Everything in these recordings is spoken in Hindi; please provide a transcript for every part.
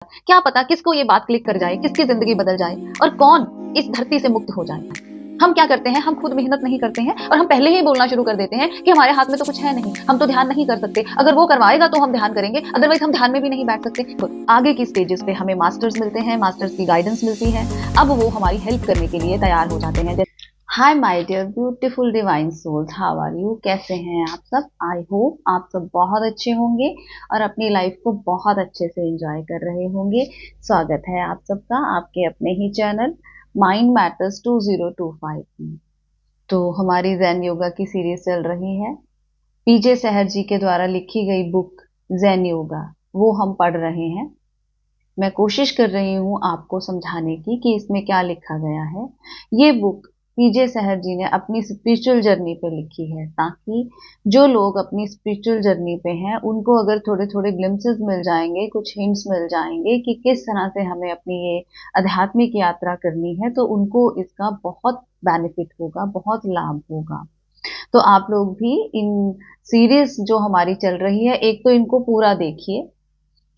क्या पता किसको ये बात क्लिक कर जाए, किसकी जिंदगी बदल जाए और कौन इस धरती से मुक्त हो जाए। हम क्या करते हैं, हम खुद मेहनत नहीं करते हैं और हम पहले ही बोलना शुरू कर देते हैं कि हमारे हाथ में तो कुछ है नहीं, हम तो ध्यान नहीं कर सकते, अगर वो करवाएगा तो हम ध्यान करेंगे, अदरवाइज हम ध्यान में भी नहीं बैठ सकते। तो आगे की स्टेजेस पे हमें मास्टर्स मिलते हैं, मास्टर्स की गाइडेंस मिलती है, अब वो हमारी हेल्प करने के लिए तैयार हो जाते हैं। Hi my dear beautiful divine souls, how are you, कैसे हैं आप सब। आई होप आप सब बहुत अच्छे होंगे और अपनी लाइफ को बहुत अच्छे से एंजॉय कर रहे होंगे। स्वागत है आप सबका आपके अपने ही चैनल माइंड मैटर्स 2025 में। तो हमारी ज़ेन योगा की सीरीज चल रही है। पीजे सहर जी के द्वारा लिखी गई बुक ज़ेन योगा वो हम पढ़ रहे हैं। मैं कोशिश कर रही हूँ आपको समझाने की कि इसमें क्या लिखा गया है। ये बुक पीजे सहर जी ने अपनी स्पिरिचुअल जर्नी पे लिखी है, ताकि जो लोग अपनी स्पिरिचुअल जर्नी पे हैं उनको अगर थोड़े थोड़े ग्लिम्पसेस मिल जाएंगे, कुछ हिंट्स मिल जाएंगे कि किस तरह से हमें अपनी ये आध्यात्मिक यात्रा करनी है, तो उनको इसका बहुत बेनिफिट होगा, बहुत लाभ होगा। तो आप लोग भी इन सीरीज जो हमारी चल रही है, एक तो इनको पूरा देखिए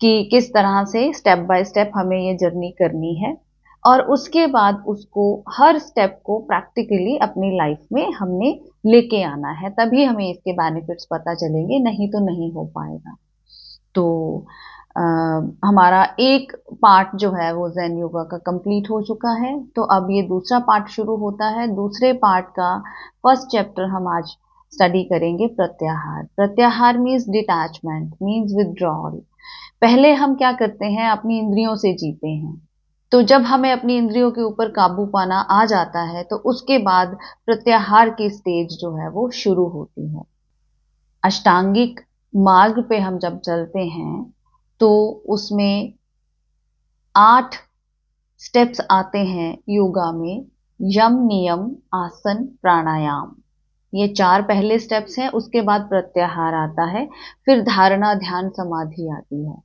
कि किस तरह से स्टेप बाय स्टेप हमें ये जर्नी करनी है, और उसके बाद उसको हर स्टेप को प्रैक्टिकली अपनी लाइफ में हमने लेके आना है, तभी हमें इसके बेनिफिट्स पता चलेंगे, नहीं तो नहीं हो पाएगा। तो हमारा एक पार्ट जो है वो ज़ेन योगा का कंप्लीट हो चुका है, तो अब ये दूसरा पार्ट शुरू होता है। दूसरे पार्ट का फर्स्ट चैप्टर हम आज स्टडी करेंगे, प्रत्याहार। प्रत्याहार मीन्स डिटैचमेंट, मीन्स विथड्रॉल। पहले हम क्या करते हैं, अपनी इंद्रियों से जीते हैं। तो जब हमें अपनी इंद्रियों के ऊपर काबू पाना आ जाता है, तो उसके बाद प्रत्याहार की स्टेज जो है वो शुरू होती है। अष्टांगिक मार्ग पे हम जब चलते हैं तो उसमें 8 स्टेप्स आते हैं योगा में। यम, नियम, आसन, प्राणायाम, ये 4 पहले स्टेप्स हैं। उसके बाद प्रत्याहार आता है, फिर धारणा, ध्यान, समाधि आती है।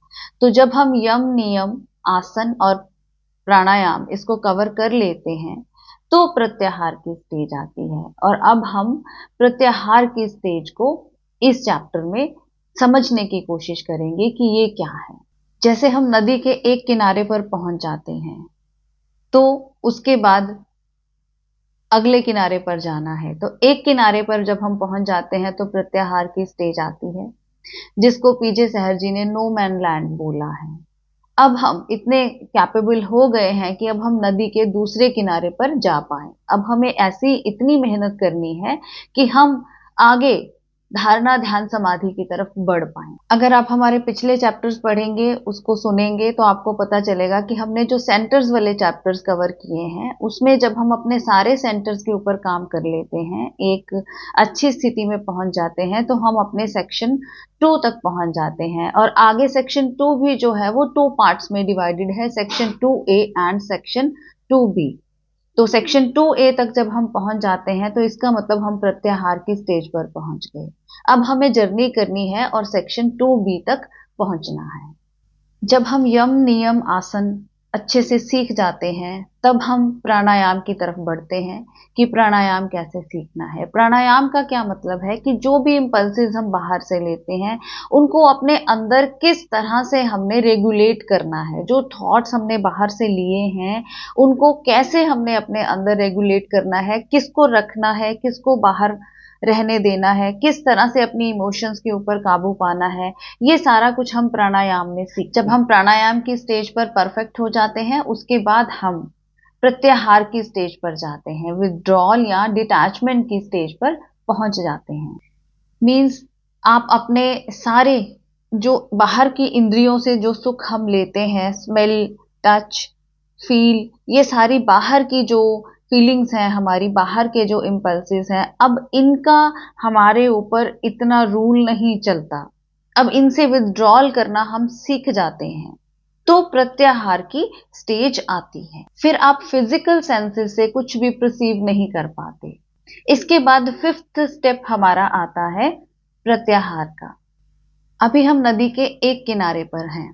तो जब हम यम, नियम, आसन और प्राणायाम इसको कवर कर लेते हैं तो प्रत्याहार की स्टेज आती है। और अब हम प्रत्याहार की स्टेज को इस चैप्टर में समझने की कोशिश करेंगे कि ये क्या है। जैसे हम नदी के एक किनारे पर पहुंच जाते हैं तो उसके बाद अगले किनारे पर जाना है। तो एक किनारे पर जब हम पहुंच जाते हैं तो प्रत्याहार की स्टेज आती है, जिसको पीजे सहर जी ने नो मैन लैंड बोला है। अब हम इतने कैपेबल हो गए हैं कि अब हम नदी के दूसरे किनारे पर जा पाए। अब हमें ऐसी इतनी मेहनत करनी है कि हम आगे धारणा, ध्यान, समाधि की तरफ बढ़ पाए। अगर आप हमारे पिछले चैप्टर्स पढ़ेंगे, उसको सुनेंगे, तो आपको पता चलेगा कि हमने जो सेंटर्स वाले चैप्टर्स कवर किए हैं, उसमें जब हम अपने सारे सेंटर्स के ऊपर काम कर लेते हैं, एक अच्छी स्थिति में पहुंच जाते हैं, तो हम अपने सेक्शन 2 तक पहुंच जाते हैं। और आगे सेक्शन 2 भी जो है वो 2 पार्ट्स में डिवाइडेड है, section 2A and section 2B। तो सेक्शन 2A तक जब हम पहुंच जाते हैं तो इसका मतलब हम प्रत्याहार की स्टेज पर पहुंच गए। अब हमें जर्नी करनी है और सेक्शन 2B तक पहुंचना है। जब हम यम, नियम, आसन अच्छे से सीख जाते हैं, तब हम प्राणायाम की तरफ बढ़ते हैं कि प्राणायाम कैसे सीखना है। प्राणायाम का क्या मतलब है कि जो भी इंपल्सेस हम बाहर से लेते हैं उनको अपने अंदर किस तरह से हमने रेगुलेट करना है। जो थॉट्स हमने बाहर से लिए हैं उनको कैसे हमने अपने अंदर रेगुलेट करना है, किसको रखना है, किसको बाहर रहने देना है, किस तरह से अपनी इमोशंस के ऊपर काबू पाना है, ये सारा कुछ हम प्राणायाम में सीख। जब हम प्राणायाम की स्टेज पर परफेक्ट हो जाते हैं, उसके बाद हम प्रत्याहार की स्टेज पर जाते हैं, विथड्रॉल या डिटैचमेंट की स्टेज पर पहुंच जाते हैं। मीन्स आप अपने सारे जो बाहर की इंद्रियों से जो सुख हम लेते हैं, स्मेल, टच, फील, ये सारी बाहर की जो फीलिंग्स हैं, हमारी बाहर के जो इम्पल्सेस हैं, अब इनका हमारे ऊपर इतना रूल नहीं चलता। अब इनसे विथड्रॉल करना हम सीख जाते हैं, तो प्रत्याहार की स्टेज आती है। फिर आप फिजिकल सेंसेस से कुछ भी परसीव नहीं कर पाते। इसके बाद 5th स्टेप हमारा आता है प्रत्याहार का। अभी हम नदी के एक किनारे पर हैं।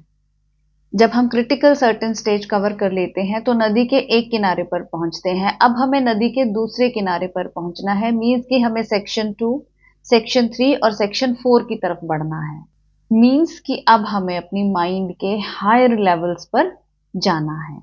जब हम क्रिटिकल सर्टेन स्टेज कवर कर लेते हैं तो नदी के एक किनारे पर पहुंचते हैं। अब हमें नदी के दूसरे किनारे पर पहुंचना है, मीन्स कि हमें सेक्शन 2, सेक्शन 3 और सेक्शन 4 की तरफ बढ़ना है। मीन्स कि अब हमें अपनी माइंड के हायर लेवल्स पर जाना है।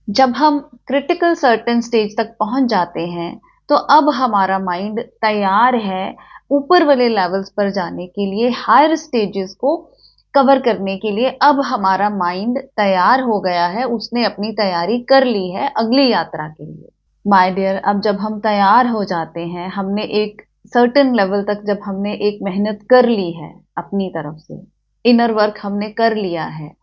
जब हम क्रिटिकल सर्टेन स्टेज तक पहुंच जाते हैं तो अब हमारा माइंड तैयार है ऊपर वाले लेवल्स पर जाने के लिए, हायर स्टेजेस को कवर करने के लिए। अब हमारा माइंड तैयार हो गया है, उसने अपनी तैयारी कर ली है अगली यात्रा के लिए। माय डियर, अब जब हम तैयार हो जाते हैं, हमने एक सर्टेन लेवल तक जब हमने एक मेहनत कर ली है अपनी तरफ से, इनर वर्क हमने कर लिया है,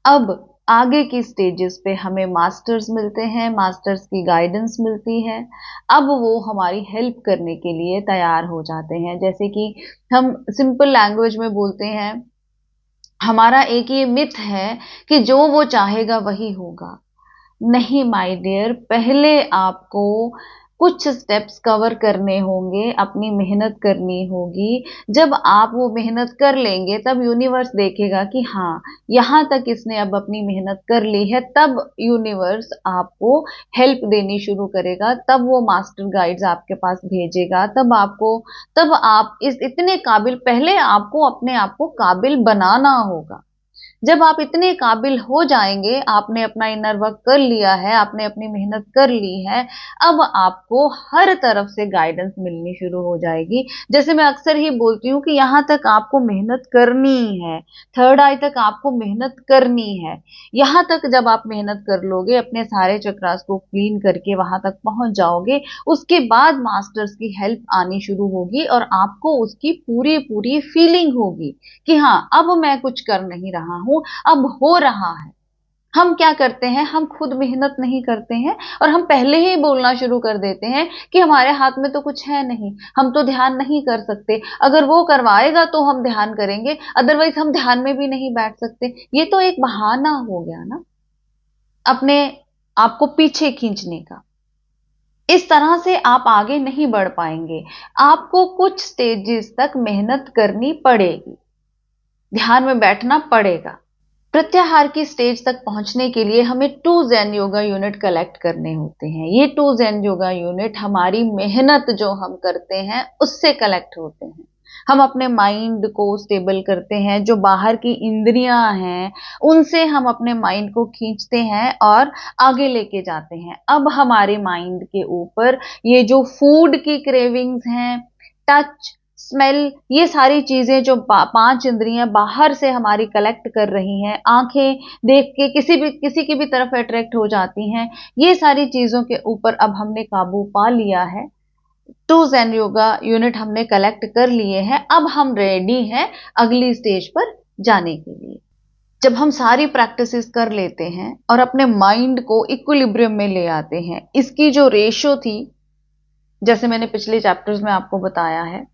अब आगे की स्टेजेस पे हमें मास्टर्स मिलते हैं, मास्टर्स की गाइडेंस मिलती है। अब वो हमारी हेल्प करने के लिए तैयार हो जाते हैं। जैसे कि हम सिंपल लैंग्वेज में बोलते हैं, हमारा एक ये मिथ है कि जो वो चाहेगा वही होगा। नहीं माय डियर, पहले आपको कुछ स्टेप्स कवर करने होंगे, अपनी मेहनत करनी होगी। जब आप वो मेहनत कर लेंगे तब यूनिवर्स देखेगा कि हाँ, यहाँ तक इसने अब अपनी मेहनत कर ली है, तब यूनिवर्स आपको हेल्प देनी शुरू करेगा, तब वो मास्टर गाइड्स आपके पास भेजेगा, तब आप इस इतने काबिल, पहले आपको अपने आप को काबिल बनाना होगा। जब आप इतने काबिल हो जाएंगे, आपने अपना इनर वर्क कर लिया है, आपने अपनी मेहनत कर ली है, अब आपको हर तरफ से गाइडेंस मिलनी शुरू हो जाएगी। जैसे मैं अक्सर ही बोलती हूँ कि यहाँ तक आपको मेहनत करनी है, थर्ड आई तक आपको मेहनत करनी है। यहाँ तक जब आप मेहनत कर लोगे, अपने सारे चक्रास को क्लीन करके वहां तक पहुंच जाओगे, उसके बाद मास्टर्स की हेल्प आनी शुरू होगी और आपको उसकी पूरी पूरी फीलिंग होगी कि हाँ, अब मैं कुछ कर नहीं रहा हूं, अब हो रहा है। हम क्या करते हैं, हम खुद मेहनत नहीं करते हैं और हम पहले ही बोलना शुरू कर देते हैं कि हमारे हाथ में तो कुछ है नहीं, हम तो ध्यान नहीं कर सकते, अगर वो करवाएगा तो हम ध्यान करेंगे, अदरवाइज हम ध्यान में भी नहीं बैठ सकते। ये तो एक बहाना हो गया ना अपने आप को पीछे खींचने का। इस तरह से आप आगे नहीं बढ़ पाएंगे। आपको कुछ स्टेजेस तक मेहनत करनी पड़ेगी, ध्यान में बैठना पड़ेगा। प्रत्याहार की स्टेज तक पहुंचने के लिए हमें 2 ज़ेन योगा यूनिट कलेक्ट करने होते हैं। ये 2 ज़ेन योगा यूनिट हमारी मेहनत जो हम करते हैं उससे कलेक्ट होते हैं। हम अपने माइंड को स्टेबल करते हैं, जो बाहर की इंद्रियां हैं उनसे हम अपने माइंड को खींचते हैं और आगे लेके जाते हैं। अब हमारे माइंड के ऊपर ये जो फूड की क्रेविंग्स हैं, टच, स्मेल, ये सारी चीजें जो 5 इंद्रियां बाहर से हमारी कलेक्ट कर रही हैं, आंखें देख के किसी की भी तरफ अट्रैक्ट हो जाती हैं, ये सारी चीजों के ऊपर अब हमने काबू पा लिया है। 2 ज़ेन योगा यूनिट हमने कलेक्ट कर लिए हैं, अब हम रेडी हैं अगली स्टेज पर जाने के लिए। जब हम सारी प्रैक्टिसेस कर लेते हैं और अपने माइंड को इक्विलिब्रियम में ले आते हैं, इसकी जो रेशो थी, जैसे मैंने पिछले चैप्टर्स में आपको बताया है,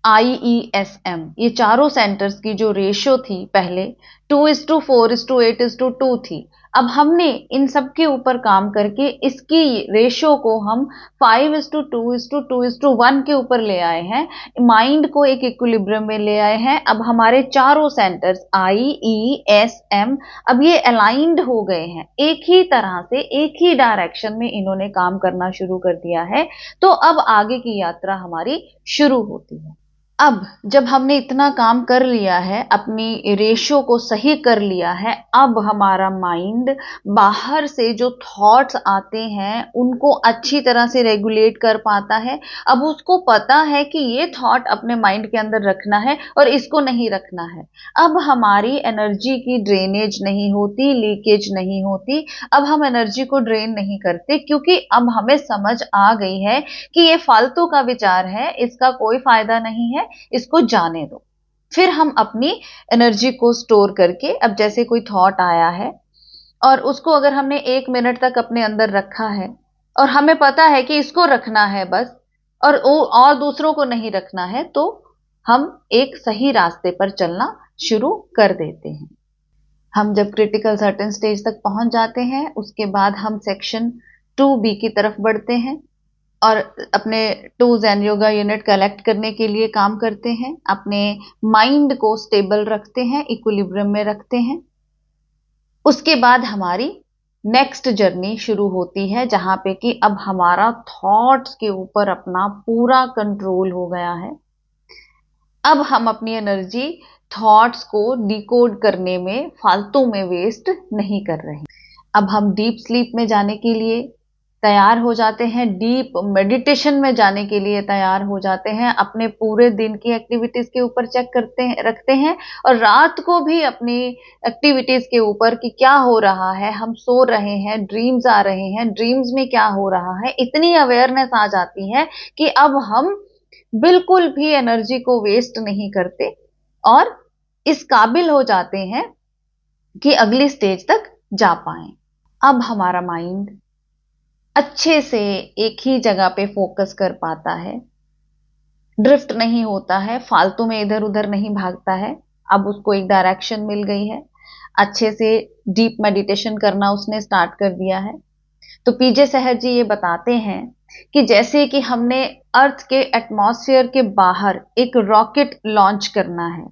IESM, ये चारों सेंटर्स की जो रेशो थी पहले 2:4:8:2 थी। अब हमने इन सब के ऊपर काम करके इसकी रेशो को हम 5:2:2:1 के ऊपर ले आए हैं, माइंड को एक इक्विलिब्रियम में ले आए हैं। अब हमारे चारों सेंटर्स IESM अब ये अलाइंड हो गए हैं, एक ही तरह से एक ही डायरेक्शन में इन्होंने काम करना शुरू कर दिया है। तो अब आगे की यात्रा हमारी शुरू होती है। अब जब हमने इतना काम कर लिया है, अपनी रेशो को सही कर लिया है, अब हमारा माइंड बाहर से जो थॉट्स आते हैं उनको अच्छी तरह से रेगुलेट कर पाता है। अब उसको पता है कि ये थॉट अपने माइंड के अंदर रखना है और इसको नहीं रखना है। अब हमारी एनर्जी की ड्रेनेज नहीं होती, लीकेज नहीं होती। अब हम एनर्जी को ड्रेन नहीं करते, क्योंकि अब हमें समझ आ गई है कि ये फालतू का विचार है, इसका कोई फायदा नहीं है, इसको जाने दो। फिर हम अपनी एनर्जी को स्टोर करके, अब जैसे कोई थॉट आया है और उसको अगर हमने 1 मिनट तक अपने अंदर रखा है और हमें पता है कि इसको रखना है बस और दूसरों को नहीं रखना है, तो हम एक सही रास्ते पर चलना शुरू कर देते हैं। हम जब क्रिटिकल सर्टेन स्टेज तक पहुंच जाते हैं, उसके बाद हम सेक्शन 2B की तरफ बढ़ते हैं और अपने 2 ज़ेन योगा यूनिट कलेक्ट करने के लिए काम करते हैं, अपने माइंड को स्टेबल रखते हैं, इक्विलिब्रियम में रखते हैं। उसके बाद हमारी नेक्स्ट जर्नी शुरू होती है, जहां पे कि अब हमारा थॉट्स के ऊपर अपना पूरा कंट्रोल हो गया है। अब हम अपनी एनर्जी थॉट्स को डिकोड करने में फालतू में वेस्ट नहीं कर रहे। अब हम डीप स्लीप में जाने के लिए तैयार हो जाते हैं, डीप मेडिटेशन में जाने के लिए तैयार हो जाते हैं, अपने पूरे दिन की एक्टिविटीज के ऊपर चेक रखते हैं और रात को भी अपनी एक्टिविटीज के ऊपर कि क्या हो रहा है, हम सो रहे हैं, ड्रीम्स आ रहे हैं, ड्रीम्स में क्या हो रहा है, इतनी अवेयरनेस आ जाती है कि अब हम बिल्कुल भी एनर्जी को वेस्ट नहीं करते और इस काबिल हो जाते हैं कि अगली स्टेज तक जा पाए। अब हमारा माइंड अच्छे से एक ही जगह पे फोकस कर पाता है, ड्रिफ्ट नहीं होता है, फालतू में इधर उधर नहीं भागता है। अब उसको एक डायरेक्शन मिल गई है, अच्छे से डीप मेडिटेशन करना उसने स्टार्ट कर दिया है। तो पीजे सहर जी ये बताते हैं कि जैसे कि हमने अर्थ के एटमॉस्फेयर के बाहर एक रॉकेट लॉन्च करना है,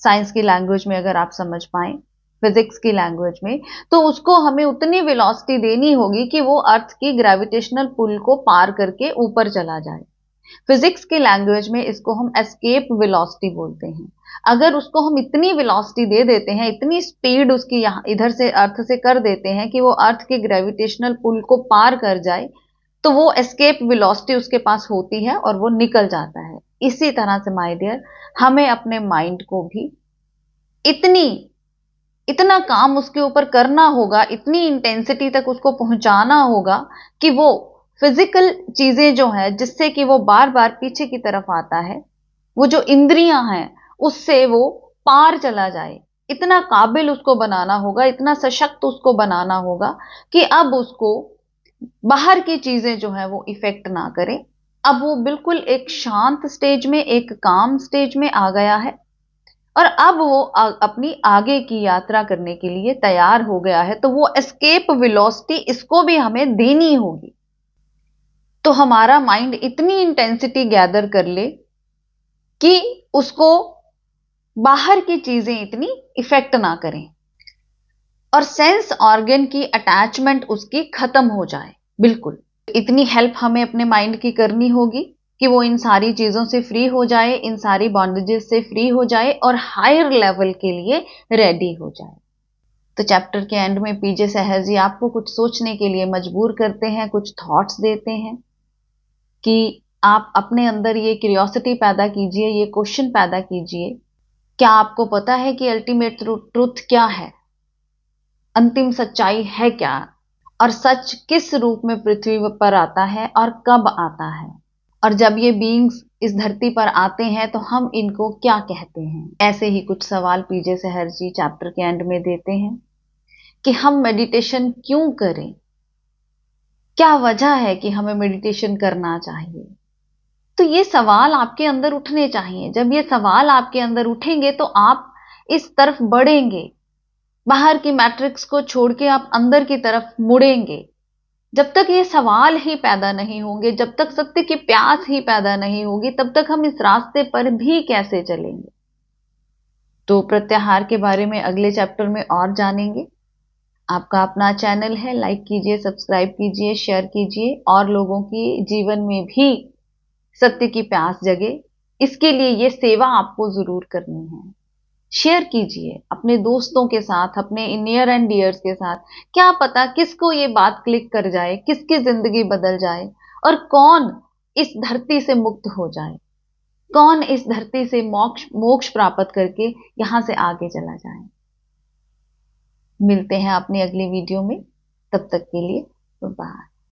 साइंस की लैंग्वेज में अगर आप समझ पाए, फिजिक्स की लैंग्वेज में, तो उसको हमें उतनी वेलोसिटी देनी होगी कि वो अर्थ की ग्रेविटेशनल पुल को पार करके ऊपर चला जाए। फिजिक्स की लैंग्वेज में इसको हम एस्केप वेलोसिटी बोलते हैं। अगर उसको हम इतनी वेलोसिटी दे देते हैं, इतनी स्पीड उसकी यहाँ इधर से अर्थ से कर देते हैं कि वो अर्थ के ग्रेविटेशनल पुल को पार कर जाए, तो वो एस्केप वेलोसिटी उसके पास होती है और वो निकल जाता है। इसी तरह से माय डियर, हमें अपने माइंड को भी इतना काम उसके ऊपर करना होगा, इतनी इंटेंसिटी तक उसको पहुंचाना होगा कि वो फिजिकल चीजें जो है जिससे कि वो बार बार पीछे की तरफ आता है, वो जो इंद्रियां हैं उससे वो पार चला जाए। इतना काबिल उसको बनाना होगा, इतना सशक्त उसको बनाना होगा कि अब उसको बाहर की चीजें जो है वो इफेक्ट ना करें। अब वो बिल्कुल एक शांत स्टेज में, एक काम स्टेज में आ गया है और अब वो अपनी आगे की यात्रा करने के लिए तैयार हो गया है। तो वो एस्केप वेलोसिटी इसको भी हमें देनी होगी। तो हमारा माइंड इतनी इंटेंसिटी गैदर कर ले कि उसको बाहर की चीजें इतनी इफेक्ट ना करें और सेंस ऑर्गन की अटैचमेंट उसकी खत्म हो जाए। बिल्कुल इतनी हेल्प हमें अपने माइंड की करनी होगी कि वो इन सारी चीजों से फ्री हो जाए, इन सारी बॉन्डेजेस से फ्री हो जाए और हायर लेवल के लिए रेडी हो जाए। तो चैप्टर के एंड में पीजे सहर जी आपको कुछ सोचने के लिए मजबूर करते हैं, कुछ थॉट्स देते हैं कि आप अपने अंदर ये क्यूरियोसिटी पैदा कीजिए, ये क्वेश्चन पैदा कीजिए, क्या आपको पता है कि अल्टीमेट ट्रूथ क्या है, अंतिम सच्चाई है क्या, और सच किस रूप में पृथ्वी पर आता है और कब आता है, और जब ये बीइंग्स इस धरती पर आते हैं तो हम इनको क्या कहते हैं। ऐसे ही कुछ सवाल पीजे सहर जी चैप्टर के एंड में देते हैं कि हम मेडिटेशन क्यों करें, क्या वजह है कि हमें मेडिटेशन करना चाहिए। तो ये सवाल आपके अंदर उठने चाहिए। जब ये सवाल आपके अंदर उठेंगे तो आप इस तरफ बढ़ेंगे, बाहर की मैट्रिक्स को छोड़ के आप अंदर की तरफ मुड़ेंगे। जब तक ये सवाल ही पैदा नहीं होंगे, जब तक सत्य की प्यास ही पैदा नहीं होगी, तब तक हम इस रास्ते पर भी कैसे चलेंगे। तो प्रत्याहार के बारे में अगले चैप्टर में और जानेंगे। आपका अपना चैनल है, लाइक कीजिए, सब्सक्राइब कीजिए, शेयर कीजिए और लोगों की जीवन में भी सत्य की प्यास जगे। इसके लिए ये सेवा आपको जरूर करनी है। शेयर कीजिए अपने दोस्तों के साथ, अपने नियर एंड डियर्स के साथ। क्या पता किसको ये बात क्लिक कर जाए, किसकी जिंदगी बदल जाए और कौन इस धरती से मुक्त हो जाए, कौन इस धरती से मोक्ष प्राप्त करके यहां से आगे चला जाए। मिलते हैं अपनी अगली वीडियो में, तब तक के लिए बाय।